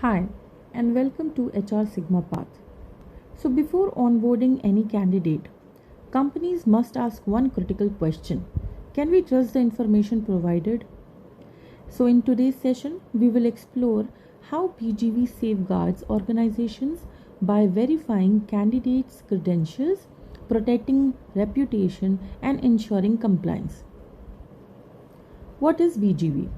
Hi, and welcome to HRSigmaPath. So, before onboarding any candidate, companies must ask one critical question: can we trust the information provided? So, in today's session, we will explore how PGV safeguards organizations by verifying candidates' credentials, protecting reputation, and ensuring compliance. What is BGV?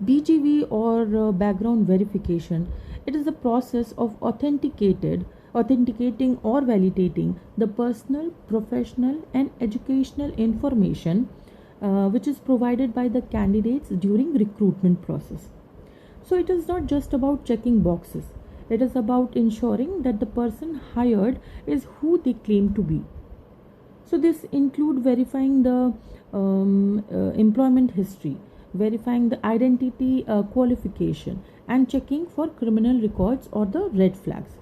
BGV or background verification, it is the process of authenticating or validating the personal, professional and educational information which is provided by the candidates during recruitment process. So it is not just about checking boxes. It is about ensuring that the person hired is who they claim to be. So this include verifying the employment history, verifying the identity qualification, and checking for criminal records or the red flags.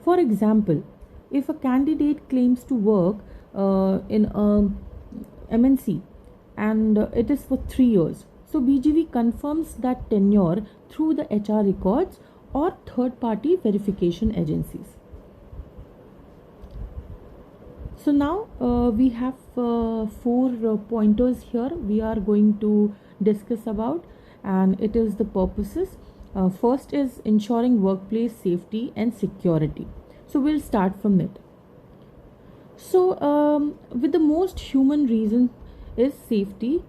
For example, if a candidate claims to work in a MNC and it is for 3 years, so BGV confirms that tenure through the HR records or third-party verification agencies. So now we have four pointers here we are going to discuss about, and it is the purposes. First is ensuring workplace safety and security. So we'll start from it. So with the most human reason is safety.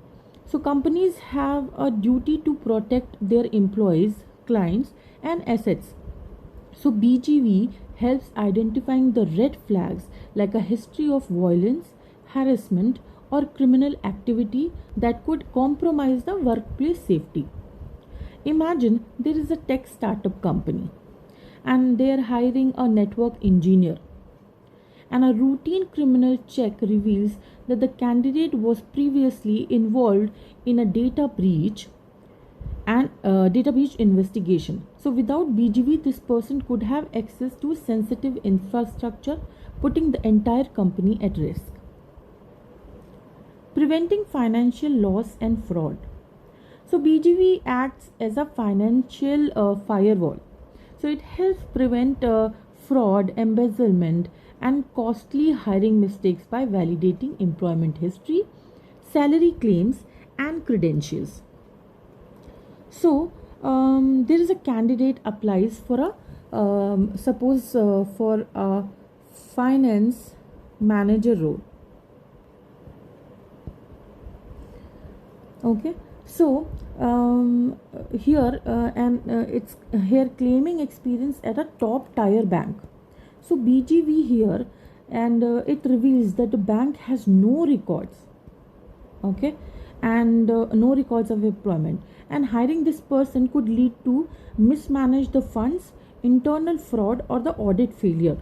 So companies have a duty to protect their employees, clients and assets. So BGV helps identifying the red flags like a history of violence, harassment or criminal activity that could compromise the workplace safety. Imagine there is a tech startup company and they are hiring a network engineer, and a routine criminal check reveals that the candidate was previously involved in a data breach and data breach investigation. So without BGV, this person could have access to sensitive infrastructure, putting the entire company at risk. Preventing financial loss and fraud. So BGV acts as a financial firewall. So it helps prevent fraud, embezzlement and costly hiring mistakes by validating employment history, salary claims and credentials. So there is a candidate applies for a suppose for a finance manager role. Okay, so here and it's here claiming experience at a top tier bank. So BGV here, and it reveals that the bank has no records, okay, and no records of employment, and hiring this person could lead to mismanage the funds, internal fraud or the audit failure.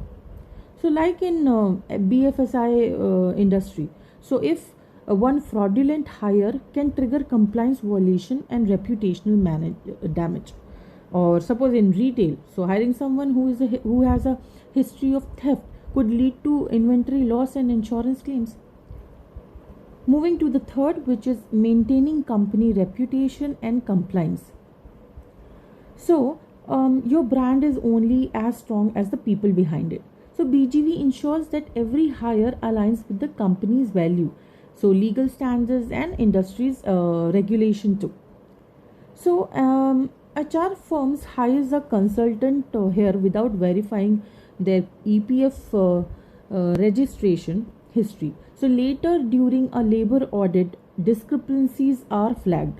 So like in BFSI industry, so if one fraudulent hire can trigger compliance violation and reputational damage. Or suppose in retail, so hiring someone who has a history of theft could lead to inventory loss and insurance claims. Moving to the third, which is maintaining company reputation and compliance. So your brand is only as strong as the people behind it. So BGV ensures that every hire aligns with the company's value, so legal standards and industry's regulation too. So HR firms hires a consultant here without verifying their EPF registration history. So later during a labor audit, discrepancies are flagged,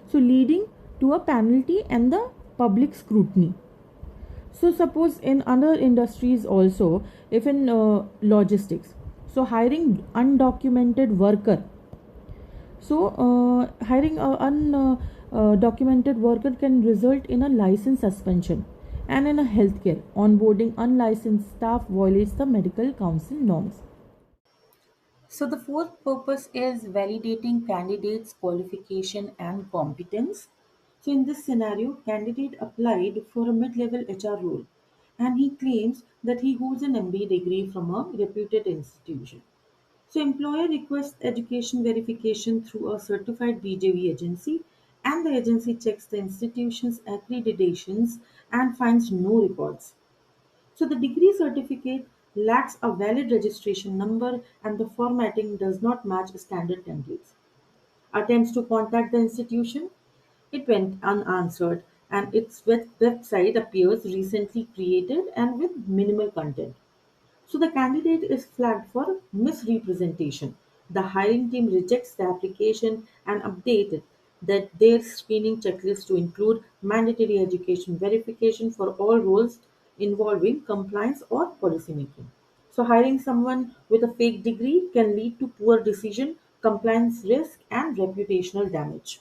so leading to a penalty and the public scrutiny. So suppose in other industries also, if in logistics, so hiring undocumented worker, so hiring a undocumented worker can result in a license suspension, and in a healthcare, onboarding unlicensed staff violates the medical council norms. So the fourth purpose is validating candidates' qualification and competence. So in this scenario, candidate applied for a mid-level HR role and he claims that he holds an MBA degree from a reputed institution. So employer requests education verification through a certified BJV agency, and the agency checks the institution's accreditations and finds no records. So the degree certificate lacks a valid registration number and the formatting does not match standard templates. Attempts to contact the institution, it went unanswered and its website appears recently created and with minimal content. So the candidate is flagged for misrepresentation. The hiring team rejects the application and updated that their screening checklist to include mandatory education verification for all roles involving compliance or policymaking. So hiring someone with a fake degree can lead to poor decision, compliance risk, and reputational damage.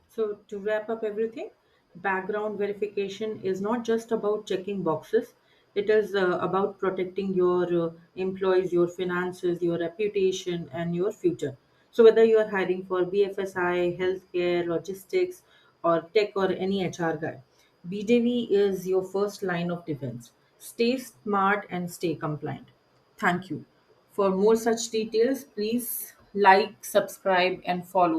So, to wrap up everything, background verification is not just about checking boxes, it is about protecting your employees, your finances, your reputation, and your future. So, whether you are hiring for BFSI, healthcare, logistics, or tech, or any HR guy, BJV is your first line of defense. Stay smart and stay compliant. Thank you. For more such details, please like, subscribe, and follow.